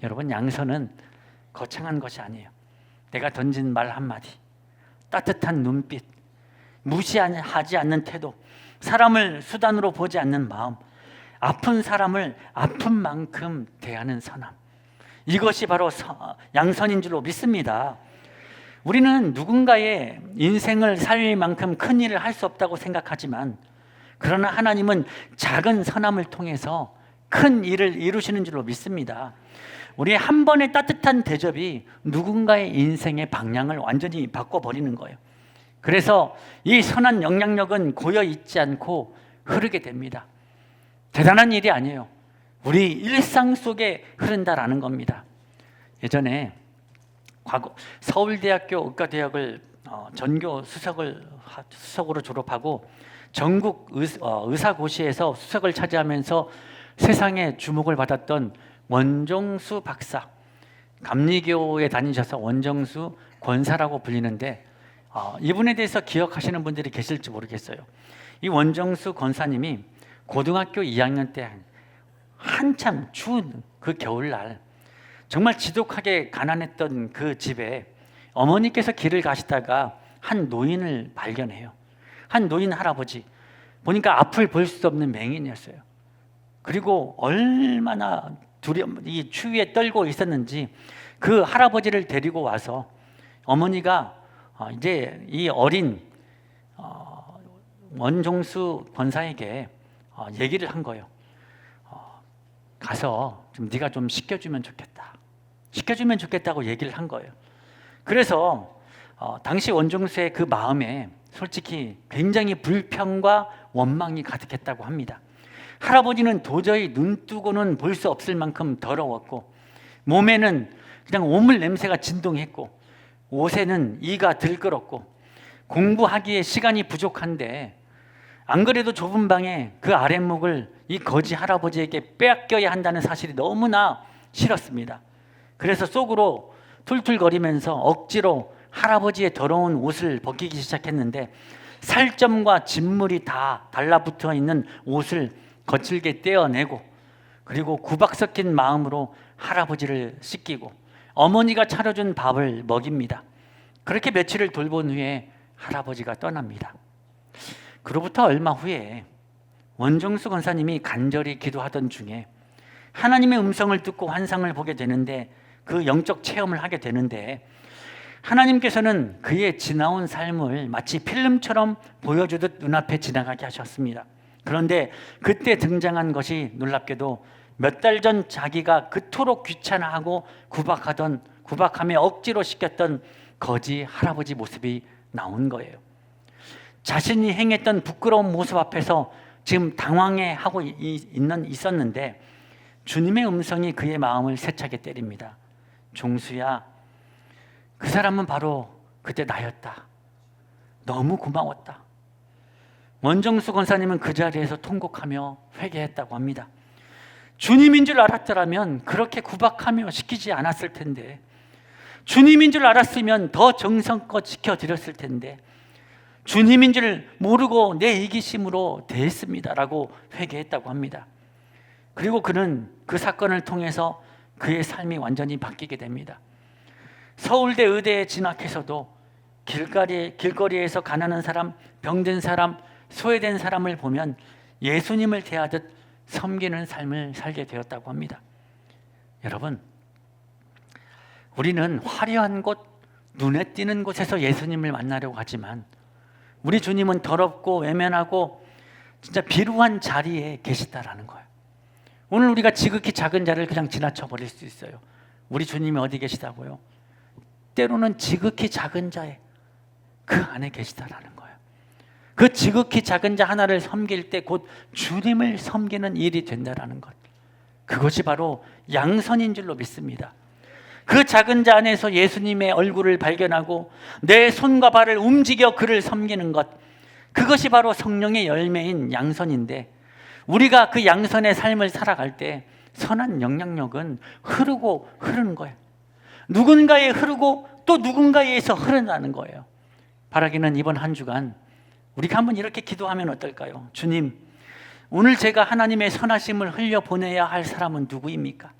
여러분, 양선은 거창한 것이 아니에요. 내가 던진 말 한마디, 따뜻한 눈빛, 무시하지 않는 태도, 사람을 수단으로 보지 않는 마음, 아픈 사람을 아픈 만큼 대하는 선함, 이것이 바로 양선인 줄로 믿습니다. 우리는 누군가의 인생을 살릴 만큼 큰 일을 할 수 없다고 생각하지만, 그러나 하나님은 작은 선함을 통해서 큰 일을 이루시는 줄로 믿습니다. 우리의 한 번의 따뜻한 대접이 누군가의 인생의 방향을 완전히 바꿔버리는 거예요. 그래서 이 선한 영향력은 고여 있지 않고 흐르게 됩니다. 대단한 일이 아니에요. 우리 일상 속에 흐른다라는 겁니다. 예전에 서울대학교 의과대학을 전교 수석으로 졸업하고 전국 의사고시에서 수석을 차지하면서 세상의 주목을 받았던 원종수 박사, 감리교에 다니셔서 원종수 권사라고 불리는데, 이분에 대해서 기억하시는 분들이 계실지 모르겠어요. 이 원종수 권사님이 고등학교 2학년 때 한참 추운 그 겨울날, 정말 지독하게 가난했던 그 집에 어머니께서 길을 가시다가 한 노인을 발견해요. 한 노인 할아버지, 보니까 앞을 볼 수 없는 맹인이었어요. 그리고 얼마나 이 추위에 떨고 있었는지 그 할아버지를 데리고 와서 어머니가 이제 이 어린 원종수 권사에게 얘기를 한 거예요. 가서 네가 좀 씻겨주면 좋겠다. 씻겨주면 좋겠다고 얘기를 한 거예요. 그래서 당시 원종수의 그 마음에 솔직히 굉장히 불평과 원망이 가득했다고 합니다. 할아버지는 도저히 눈 뜨고는 볼 수 없을 만큼 더러웠고, 몸에는 그냥 오물 냄새가 진동했고, 옷에는 이가 들끓었고, 공부하기에 시간이 부족한데 안 그래도 좁은 방에 그 아랫목을 이 거지 할아버지에게 빼앗겨야 한다는 사실이 너무나 싫었습니다. 그래서 속으로 툴툴거리면서 억지로 할아버지의 더러운 옷을 벗기기 시작했는데, 살점과 진물이 다 달라붙어 있는 옷을 거칠게 떼어내고, 그리고 구박 섞인 마음으로 할아버지를 씻기고 어머니가 차려준 밥을 먹입니다. 그렇게 며칠을 돌본 후에 할아버지가 떠납니다. 그로부터 얼마 후에 원종수 권사님이 간절히 기도하던 중에 하나님의 음성을 듣고 환상을 보게 되는데, 그 영적 체험을 하게 되는데, 하나님께서는 그의 지나온 삶을 마치 필름처럼 보여주듯 눈앞에 지나가게 하셨습니다. 그런데 그때 등장한 것이 놀랍게도 몇 달 전 자기가 그토록 귀찮아하고 구박하며 억지로 시켰던 거지 할아버지 모습이 나온 거예요. 자신이 행했던 부끄러운 모습 앞에서 지금 당황해하고 있었는데, 주님의 음성이 그의 마음을 세차게 때립니다. 종수야, 그 사람은 바로 그때 나였다. 너무 고마웠다. 원종수 권사님은 그 자리에서 통곡하며 회개했다고 합니다. 주님인 줄 알았더라면 그렇게 구박하며 시키지 않았을 텐데, 주님인 줄 알았으면 더 정성껏 지켜드렸을 텐데, 주님인 줄 모르고 내 이기심으로 대했습니다라고 회개했다고 합니다. 그리고 그는 그 사건을 통해서 그의 삶이 완전히 바뀌게 됩니다. 서울대 의대에 진학해서도 길거리에서 가난한 사람, 병든 사람, 소외된 사람을 보면 예수님을 대하듯 섬기는 삶을 살게 되었다고 합니다. 여러분, 우리는 화려한 곳, 눈에 띄는 곳에서 예수님을 만나려고 하지만 우리 주님은 더럽고 외면하고 진짜 비루한 자리에 계시다라는 거예요. 오늘 우리가 지극히 작은 자를 그냥 지나쳐 버릴 수 있어요. 우리 주님이 어디 계시다고요? 때로는 지극히 작은 자의 그 안에 계시다라는 거예요. 그 지극히 작은 자 하나를 섬길 때 곧 주님을 섬기는 일이 된다라는 것, 그것이 바로 양선인 줄로 믿습니다. 그 작은 자 안에서 예수님의 얼굴을 발견하고 내 손과 발을 움직여 그를 섬기는 것, 그것이 바로 성령의 열매인 양선인데, 우리가 그 양선의 삶을 살아갈 때 선한 영향력은 흐르는 거예요. 누군가에 흐르고 또 누군가에서 흐른다는 거예요. 바라기는 이번 한 주간 우리가 한번 이렇게 기도하면 어떨까요? 주님, 오늘 제가 하나님의 선하심을 흘려보내야 할 사람은 누구입니까?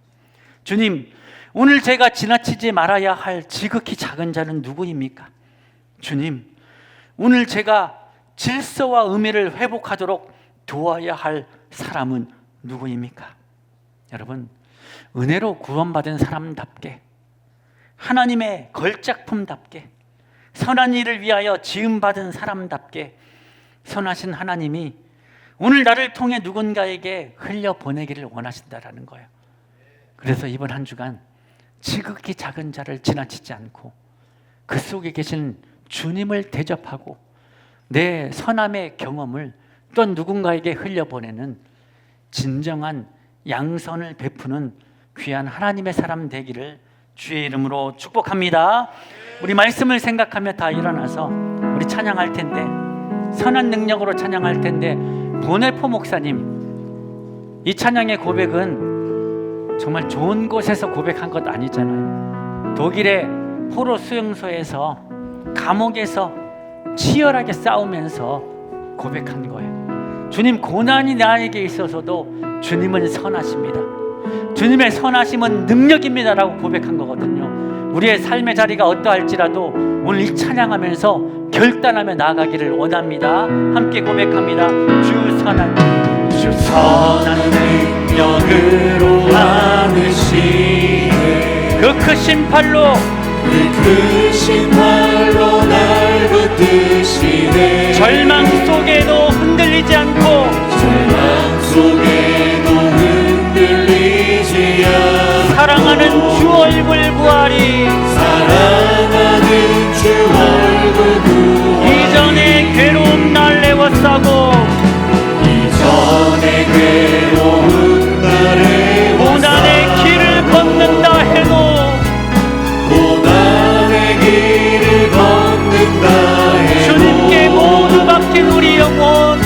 주님, 오늘 제가 지나치지 말아야 할 지극히 작은 자는 누구입니까? 주님, 오늘 제가 질서와 의미를 회복하도록 도와야 할 사람은 누구입니까? 여러분, 은혜로 구원받은 사람답게, 하나님의 걸작품답게, 선한 일을 위하여 지음받은 사람답게 선하신 하나님이 오늘 나를 통해 누군가에게 흘려보내기를 원하신다라는 거예요. 그래서 이번 한 주간 지극히 작은 자를 지나치지 않고 그 속에 계신 주님을 대접하고 내 선함의 경험을 또 누군가에게 흘려보내는 진정한 양선을 베푸는 귀한 하나님의 사람 되기를 주의 이름으로 축복합니다. 우리 말씀을 생각하며 다 일어나서 우리 찬양할 텐데, 선한 능력으로 찬양할 텐데, 보네포 목사님, 이 찬양의 고백은 정말 좋은 곳에서 고백한 것 아니잖아요. 독일의 포로 수용소에서, 감옥에서 치열하게 싸우면서 고백한 거예요. 주님, 고난이 나에게 있어서도 주님은 선하십니다. 주님의 선하심은 능력입니다라고 고백한 거거든요. 우리의 삶의 자리가 어떠할지라도 오늘 이 찬양하면서 결단하며 나아가기를 원합니다. 함께 고백합니다. 주 선한 능력으로 안으시네. 그 크신 팔로 날 붙드시네. 절망 속에도 흔들리지 않고 사랑하는 주 얼굴 부활이 이전의 괴로움 날 내워싸고 고난의 길을 걷는다 해도 주님께 모두 맡긴 우리 영혼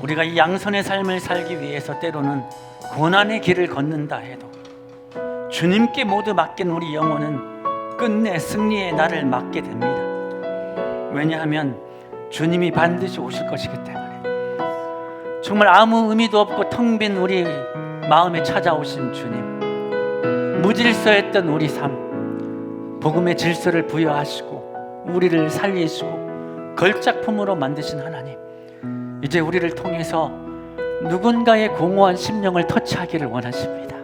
우리가 이 양선의 삶을 살기 위해서 때로는 고난의 길을 걷는다 해도 주님께 모두 맡긴 우리 영혼은 끝내 승리의 날을 맞게 됩니다. 왜냐하면 주님이 반드시 오실 것이기 때문에. 정말 아무 의미도 없고 텅 빈 우리 마음에 찾아오신 주님, 무질서했던 우리 삶, 복음의 질서를 부여하시고 우리를 살리시고 걸작품으로 만드신 하나님, 이제 우리를 통해서 누군가의 공허한 심령을 터치하기를 원하십니다.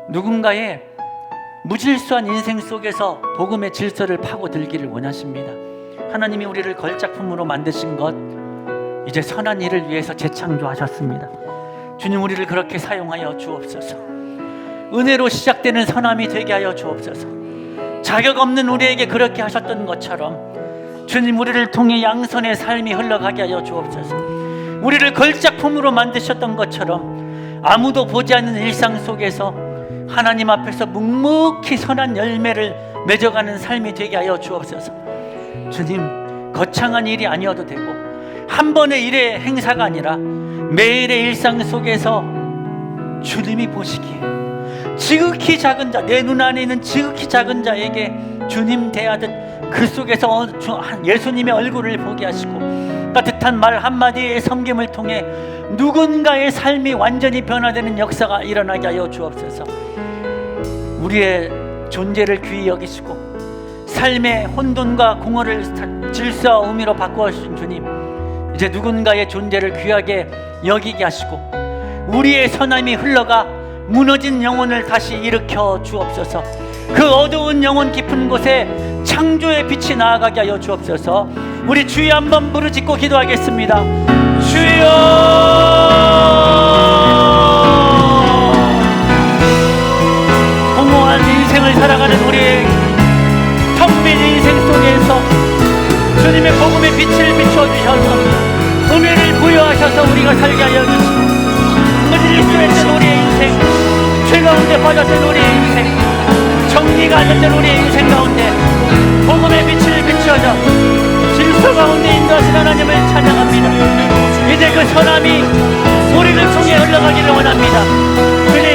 누군가의 무질서한 인생 속에서 복음의 질서를 파고들기를 원하십니다. 하나님이 우리를 걸작품으로 만드신 것, 이제 선한 일을 위해서 재창조하셨습니다. 주님, 우리를 그렇게 사용하여 주옵소서. 은혜로 시작되는 선함이 되게 하여 주옵소서. 자격 없는 우리에게 그렇게 하셨던 것처럼 주님, 우리를 통해 양선의 삶이 흘러가게 하여 주옵소서. 우리를 걸작품으로 만드셨던 것처럼 아무도 보지 않는 일상 속에서 하나님 앞에서 묵묵히 선한 열매를 맺어가는 삶이 되게 하여 주옵소서. 주님, 거창한 일이 아니어도 되고 한 번의 일의 행사가 아니라 매일의 일상 속에서 주님이 보시기에 지극히 작은 자, 내 눈 안에 있는 지극히 작은 자에게 주님 대하듯 그 속에서 예수님의 얼굴을 보게 하시고 따뜻한 말 한마디의 섬김을 통해 누군가의 삶이 완전히 변화되는 역사가 일어나게 하여 주옵소서. 우리의 존재를 귀히 여기시고 삶의 혼돈과 공허를 질서와 의미로 바꾸어 주신 주님, 이제 누군가의 존재를 귀하게 여기게 하시고 우리의 선함이 흘러가 무너진 영혼을 다시 일으켜 주옵소서. 그 어두운 영혼 깊은 곳에 창조의 빛이 나아가게 하여 주옵소서. 우리 주여 한번 부르짖고 기도하겠습니다. 주여, 공허한 인생을 살아가는 우리의 텅 빈 인생 속에서 주님의 복음의 빛을 비춰주셔서 의미를 부여하셔서 우리가 살게 하여 주시고, 무질서했던 우리의 인생, 죄 가운데 빠졌던 우리의 인생, 정리가 안 됐던 우리의 인생 가운데 복음의 빛을 비춰서 질서 가운데 인도하신 하나님을 찬양합니다. 이제 그 선함이 우리를 통해 흘러가기를 원합니다. 주님,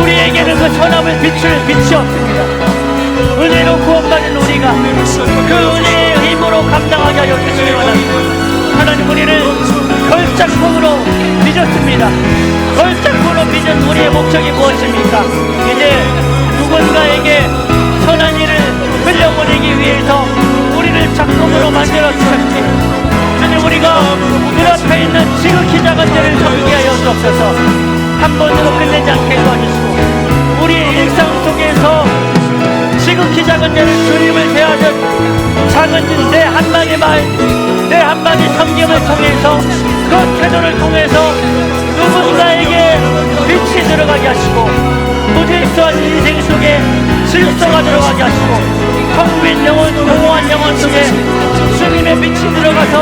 우리에게는 그 선함을 비출 빛이 없습니다. 은혜로 구원받은 우리가 그 은혜의 힘으로 감당하게 하여 주시기 원합니다. 하나님, 우리를 걸작품으로 빚었습니다. 걸작품으로 빚은 우리의 목적이 무엇입니까? 이제 누군가에게 선한 일을 흘려보내기 위해서 우리를 작품으로 만들어 주셨습니다. 주님, 우리가 눈앞에 있는 지극히 작은 죄를 섬기게 하여 주옵소서. 한 번으로 끝내지 않게 도와주시고 우리의 일상 속에서 지극히 작은 죄를 주님을 대하듯 작은 내 한마디 말, 내 한마디 섬김을 통해서 그 태도를 통해서 누군가에게 빛이 들어가게 하시고 무질서한 인생 속에 질서가 들어가게 하시고 텅 빈 영혼, 공허한 영혼 속에 주님의 빛이 들어가서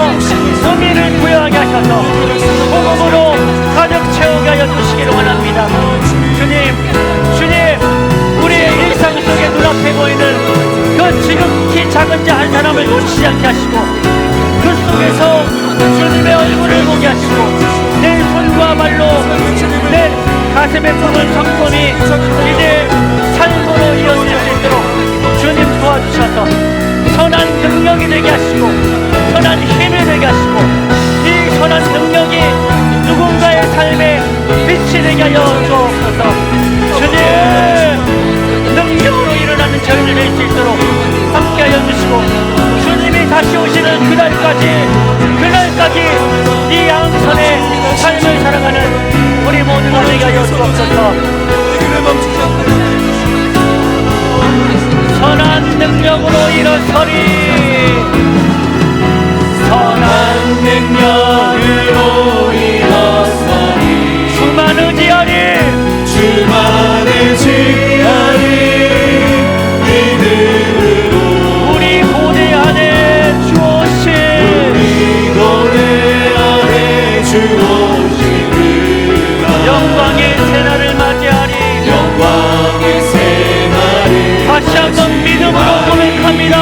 의미를 부여하게 하셔서 복음으로 가득 채우게 하여 주시기를 원합니다. 주님, 우리의 일상 속에 눈앞에 보이는 그 지극히 작은 자 한 사람을 놓치지 않게 하시고 그 속에서 주님의 얼굴을 보게 하시고 내 손과 발로 내 가슴에 품은 성품이 이제 삶으로 이어질 수 있도록 주님 도와주셔서 선한 능력이 되게 하시고 선한 힘이 되게 하시고 이 선한 능력이 누군가의 삶에 빛이 되게 하여 주옵소서. 주님, 능력으로 일어나는 저희를 낼 수 있도록 함께 하여 주시고 주님이 다시 오시는 그날까지 이 양선의 삶을 살아가는 우리 모두가 되게 하여 주옵소서. 선한 능력으로 일어서리, 선한 능력으로 일어서리, 주만 의지하리, 주만 의지하리, 믿음으로 우리 고대 안에 주오신, 우리 고대 안에 주오신 그가 영광의 새날을 맞이하리, 영광의 새날을 다시 한번 믿음으로 고백합니다.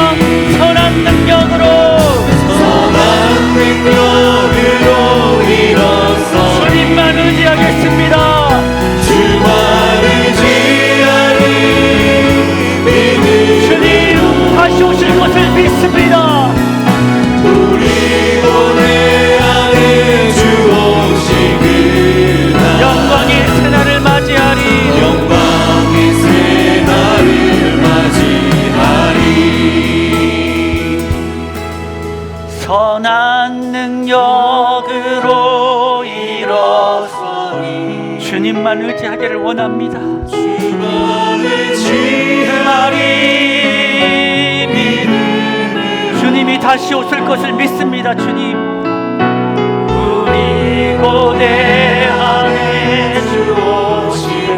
주님만 의지하기를 원합니다. 주만을 주님이 다시 오실 것을 믿습니다. 주님, 우리 고대 안에 주 오실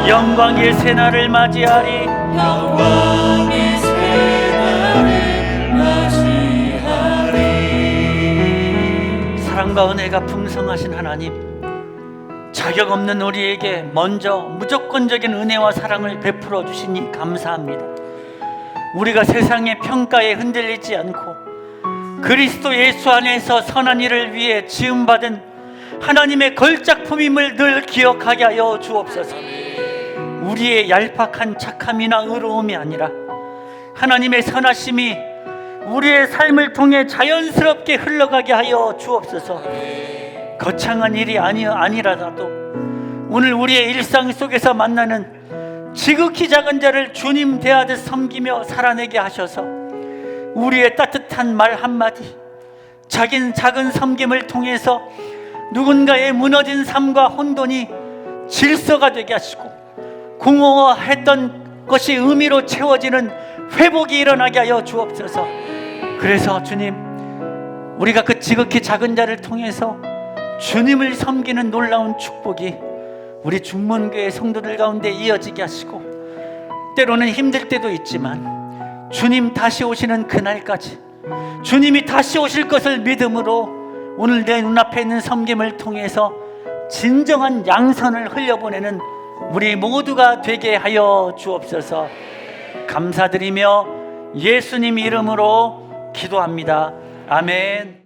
영광의 새날을 맞이하리. 영광의 새날을 맞이하리. 사랑과 은혜가 풍성하신 하나님, 자격 없는 우리에게 먼저 무조건적인 은혜와 사랑을 베풀어 주시니 감사합니다. 우리가 세상의 평가에 흔들리지 않고 그리스도 예수 안에서 선한 일을 위해 지음받은 하나님의 걸작품임을 늘 기억하게 하여 주옵소서. 우리의 얄팍한 착함이나 의로움이 아니라 하나님의 선하심이 우리의 삶을 통해 자연스럽게 흘러가게 하여 주옵소서. 거창한 일이 아니라도 오늘 우리의 일상 속에서 만나는 지극히 작은 자를 주님 대하듯 섬기며 살아내게 하셔서 우리의 따뜻한 말 한마디, 작은 섬김을 통해서 누군가의 무너진 삶과 혼돈이 질서가 되게 하시고 공허했던 것이 의미로 채워지는 회복이 일어나게 하여 주옵소서. 그래서 주님, 우리가 그 지극히 작은 자를 통해서 주님을 섬기는 놀라운 축복이 우리 중문교회 성도들 가운데 이어지게 하시고, 때로는 힘들 때도 있지만 주님 다시 오시는 그날까지 주님이 다시 오실 것을 믿음으로 오늘 내 눈앞에 있는 섬김을 통해서 진정한 양선을 흘려보내는 우리 모두가 되게 하여 주옵소서. 감사드리며 예수님 이름으로 기도합니다. 아멘.